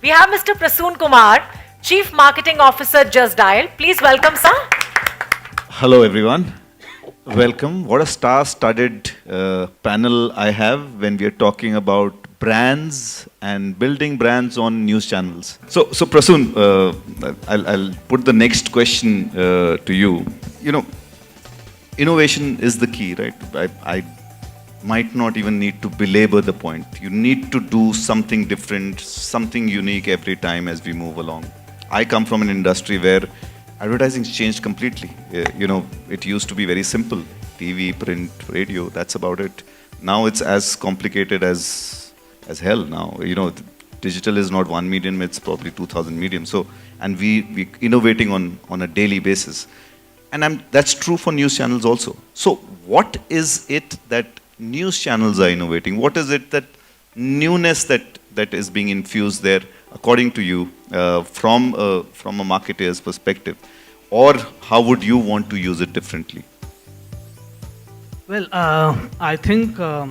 We have Mr. Prasoon Kumar, Chief Marketing Officer, Just Dial. Please welcome, sir. Hello, everyone. Welcome. What a star-studded panel I have when we are talking about brands and building brands on news channels. So Prasoon, I'll put the next question to you. You know, innovation is the key, right? I might not even need to belabor the point. You need to do something different, something unique every time as we move along. I come from an industry where advertising's changed completely. It used to be very simple. TV, print, radio, that's about it. Now it's as complicated as hell now. Digital is not one medium, it's probably 2,000 mediums. So, and we innovating on a daily basis. And that's true for news channels also. So what is it that news channels are innovating? What is it that newness that is being infused there, according to you, from a marketer's perspective? Or how would you want to use it differently? Well, I think a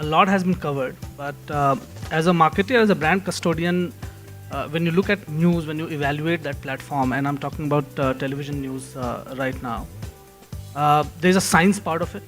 lot has been covered, but as a marketer, as a brand custodian, when you look at news, when you evaluate that platform, and I'm talking about television news right now, there's a science part of it,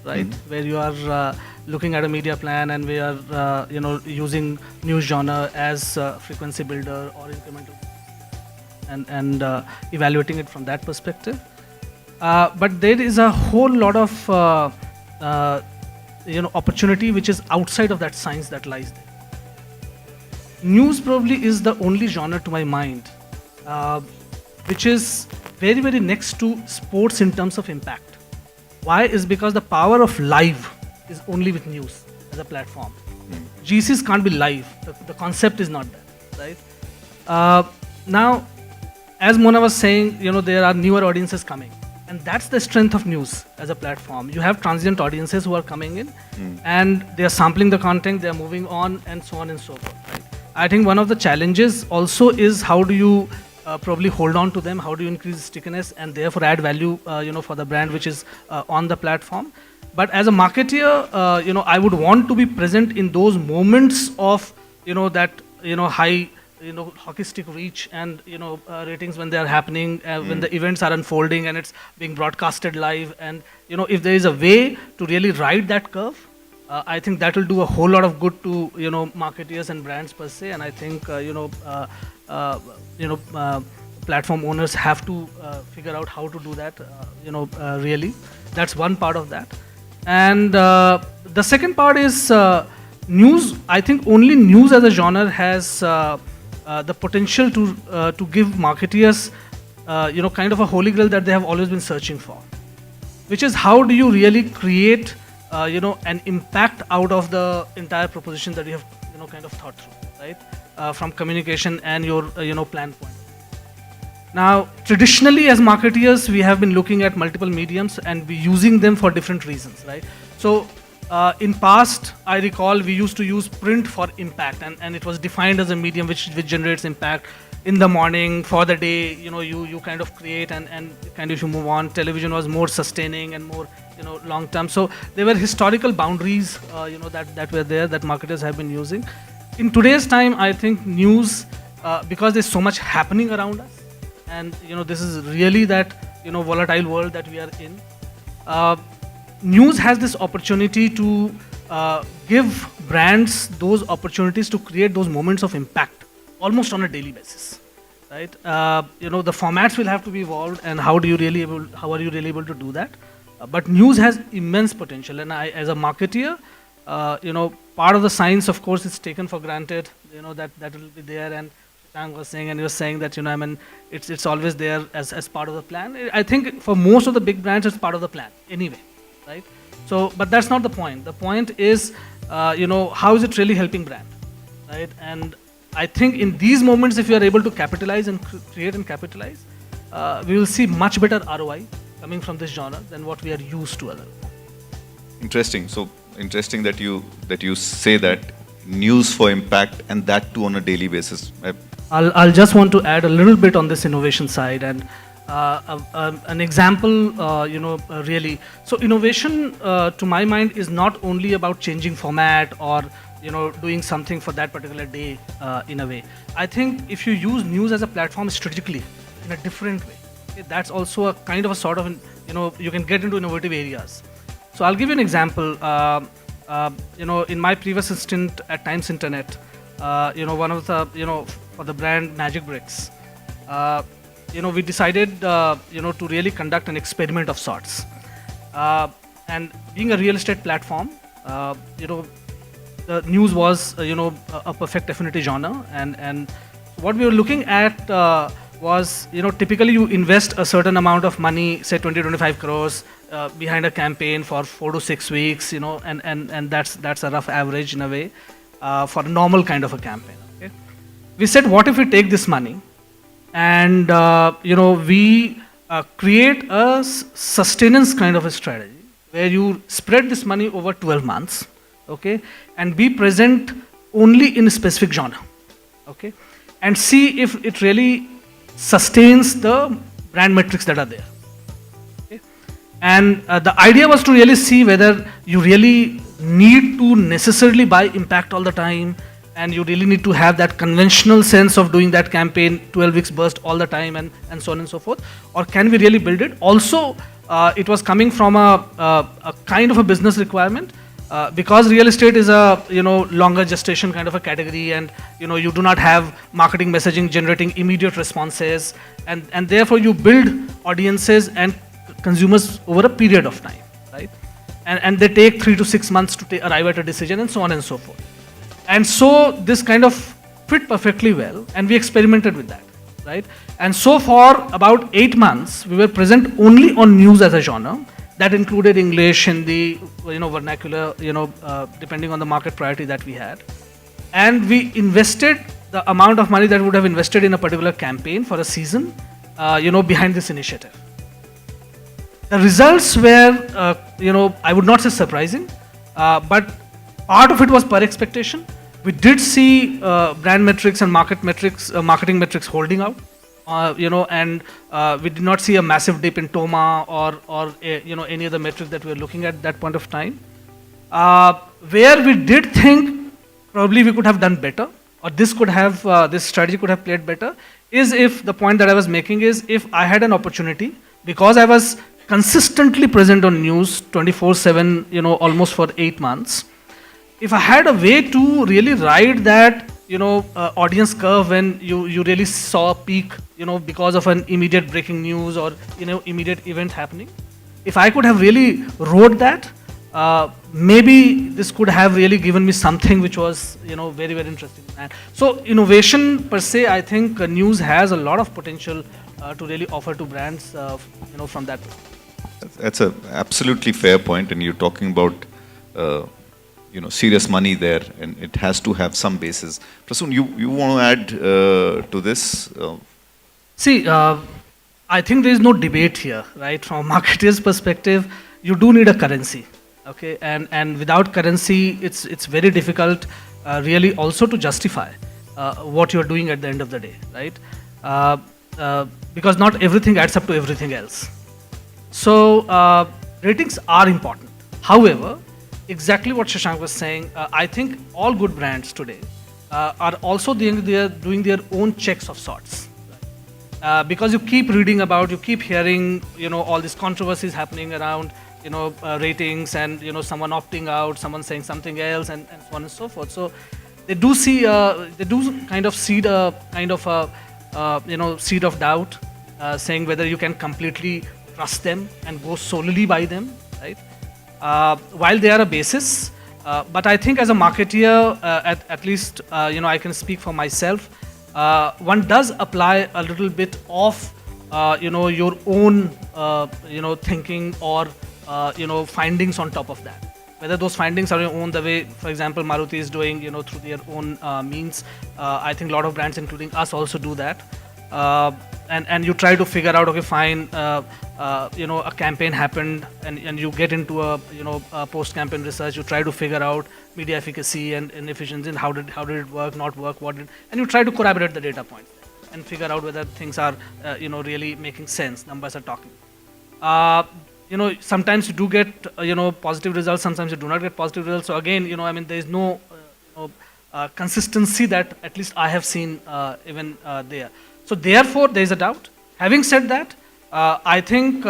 right? Where you are looking at a media plan and we are, using news genre as frequency builder or incremental, and evaluating it from that perspective. But there is a whole lot of opportunity which is outside of that science that lies there. News probably is the only genre to my mind which is very, very next to sports in terms of impact. Why? Is because the power of live is only with news as a platform. GCs can't be live. The concept is not that, right? Now, as Mona was saying, there are newer audiences coming. And that's the strength of news as a platform. You have transient audiences who are coming in and they are sampling the content, they are moving on and so on and so forth. Right? I think one of the challenges also is how do you probably hold on to them, how do you increase stickiness and therefore add value for the brand which is on the platform. But as a marketer, I would want to be present in those moments of that high hockey stick reach and ratings when they are happening, when the events are unfolding and it's being broadcasted live, and if there is a way to really ride that curve, I think that will do a whole lot of good to marketers and brands per se. And I think platform owners have to figure out how to do that. Really, that's one part of that. And the second part is news. I think only news as a genre has the potential to give marketers kind of a holy grail that they have always been searching for, which is how do you really create an impact out of the entire proposition that you have kind of thought through, right? From communication and your plan point. Now, traditionally as marketers, we have been looking at multiple mediums and we using them for different reasons, right? So in past, I recall we used to use print for impact, and it was defined as a medium which generates impact in the morning for the day. You kind of create and kind of you move on. Television was more sustaining and more long term. So there were historical boundaries that were there that marketers have been using. In today's time, I think news, because there's so much happening around us, and this is really that volatile world that we are in. News has this opportunity to give brands those opportunities to create those moments of impact almost on a daily basis, right? The formats will have to be evolved, and how are you really able to do that? But news has immense potential, and I, as a marketer, part of the science, of course, is taken for granted. That will be there, and Shashank was saying, and he was saying that it's always there as part of the plan. I think for most of the big brands, it's part of the plan anyway. Right? So, but that's not the point. The point is, how is it really helping brand, right? And I think in these moments, if you are able to capitalize and create and capitalize, we will see much better ROI coming from this genre than what we are used to other. Interesting. So interesting that you say that news for impact, and that too on a daily basis. I'll just want to add a little bit on this innovation side, and an example, really. So innovation, to my mind, is not only about changing format or doing something for that particular day in a way. I think if you use news as a platform strategically in a different way, okay, that's also a kind of a sort of, you can get into innovative areas. So I'll give you an example. In my previous stint at Times Internet, one of the, for the brand Magic Bricks, we decided, to really conduct an experiment of sorts. And being a real estate platform, the news was, a perfect affinity genre. And what we were looking at was, typically you invest a certain amount of money, say 20, 25 crores behind a campaign for 4 to 6 weeks, and that's a rough average in a way for a normal kind of a campaign. Okay? We said, what if we take this money and, we create a sustenance kind of a strategy where you spread this money over 12 months, okay, and be present only in a specific genre, okay, and see if it really sustains the brand metrics that are there. Okay? And the idea was to really see whether you really need to necessarily buy impact all the time, and you really need to have that conventional sense of doing that campaign 12 weeks burst all the time, and so on and so forth, or can we really build it? Also, it was coming from a kind of a business requirement, because real estate is a longer gestation kind of a category, and you do not have marketing messaging generating immediate responses, and therefore you build audiences and consumers over a period of time, right? And they take 3 to 6 months to arrive at a decision, and so on and so forth. And so this kind of fit perfectly well, and we experimented with that, right? And so for about 8 months, we were present only on news as a genre. That included English, Hindi, vernacular, depending on the market priority that we had. And we invested the amount of money that we would have invested in a particular campaign for a season, behind this initiative. The results were, I would not say surprising, but part of it was per expectation. We did see brand metrics and marketing metrics holding out. And we did not see a massive dip in TOMA or any other metric that we were looking at that point of time. Where we did think probably we could have done better, or this strategy could have played better, is if the point that I was making is if I had an opportunity, because I was consistently present on news 24/7, almost for 8 months, if I had a way to really ride that audience curve when you really saw a peak, because of an immediate breaking news or immediate event happening, if I could have really rode that, maybe this could have really given me something which was very, very interesting. So innovation per se, I think news has a lot of potential to really offer to brands, from that perspective. That's an absolutely fair point, and you're talking about serious money there, and it has to have some basis. Prasoon, you want to add to this? See, I think there is no debate here, right? From a marketer's perspective, you do need a currency, okay? And without currency, it's very difficult, really, also to justify what you're doing at the end of the day, right? Because not everything adds up to everything else. So ratings are important. However, exactly what Shashank was saying, I think all good brands today are also doing their own checks of sorts. Because you keep reading about, you keep hearing, all these controversies happening around, ratings, and someone opting out, someone saying something else, and so on and so forth. So they do kind of seed a kind of a seed of doubt, saying whether you can completely trust them and go solely by them, right? While they are a basis, but I think as a marketeer, at least I can speak for myself. One does apply a little bit of your own thinking or findings on top of that. Whether those findings are your own, the way, for example, Maruti is doing through their own means. I think a lot of brands, including us, also do that. And you try to figure out, okay, fine, a campaign happened, and you get into a post-campaign research. You try to figure out media efficacy and efficiency, and how did it work, not work, and you try to corroborate the data points and figure out whether things are really making sense. Numbers are talking. Sometimes you do get positive results. Sometimes you do not get positive results. So again, there is no consistency that at least I have seen even there. So therefore, there is a doubt. Having said that, I think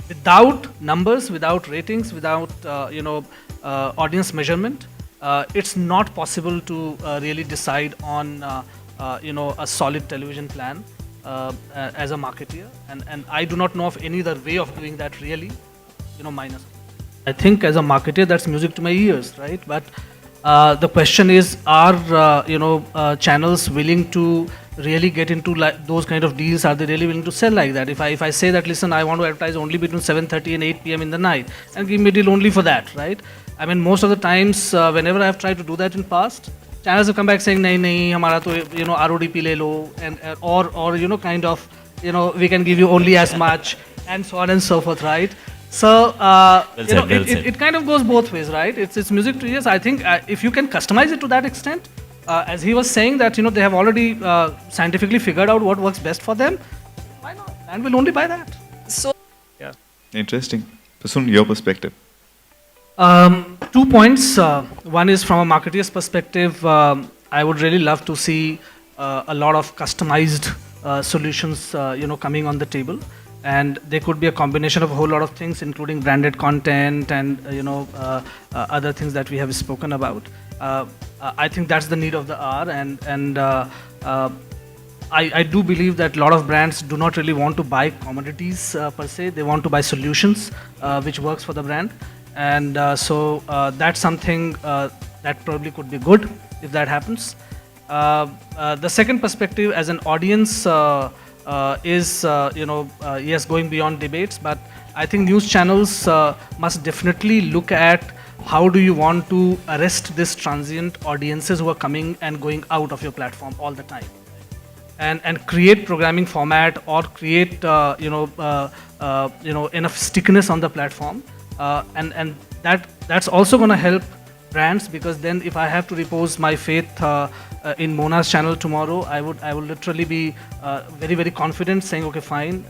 without numbers, without ratings, without audience measurement, it's not possible to really decide on a solid television plan as a marketeer, and I do not know of any other way of doing that really, minus. I think as a marketer, that's music to my ears, right? But the question is, are channels willing to really get into those kind of deals? Are they really willing to sell like that? If I say that, listen, I want to advertise only between 7:30 and 8 p.m. in the night, and give me a deal only for that, right? I mean, most of the times, whenever I've tried to do that in past, channels have come back saying, nahi, nahi, hamara to, RODP le lo, and or kind of, we can give you only as much, and so on and so forth, right? So, it kind of goes both ways, right? It's music to ears. I think if you can customize it to that extent, as he was saying that, they have already scientifically figured out what works best for them, why not? And we'll only buy that. So, Yeah. Interesting. Prasoon, your perspective. 2 points. One is from a marketer's perspective. I would really love to see a lot of customized solutions, coming on the table, and there could be a combination of a whole lot of things, including branded content and other things that we have spoken about. I think that's the need of the hour, and I do believe that a lot of brands do not really want to buy commodities per se. They want to buy solutions which works for the brand. And so that's something that probably could be good if that happens. The second perspective as an audience is, yes, going beyond debates, but I think news channels must definitely look at how do you want to arrest this transient audiences who are coming and going out of your platform all the time. And create programming format or create enough stickiness on the platform. And that's also going to help brands, because then if I have to repose my faith in Mona's channel tomorrow, I will literally be very, very confident saying, okay, fine,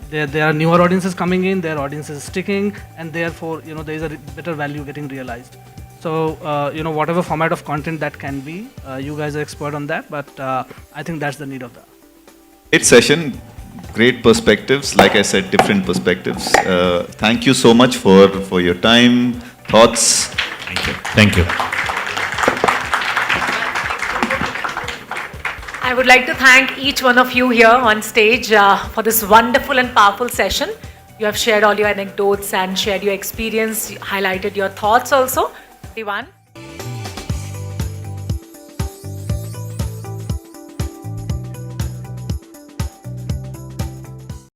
there are newer audiences coming in, their audiences sticking, and therefore, there is a better value getting realized. So, whatever format of content that can be, you guys are expert on that, but I think that's the need of that. Great session, great perspectives. Like I said, different perspectives. Thank you so much for your time, thoughts. Thank you. I would like to thank each one of you here on stage for this wonderful and powerful session. You have shared all your anecdotes and shared your experience, highlighted your thoughts also. Everyone.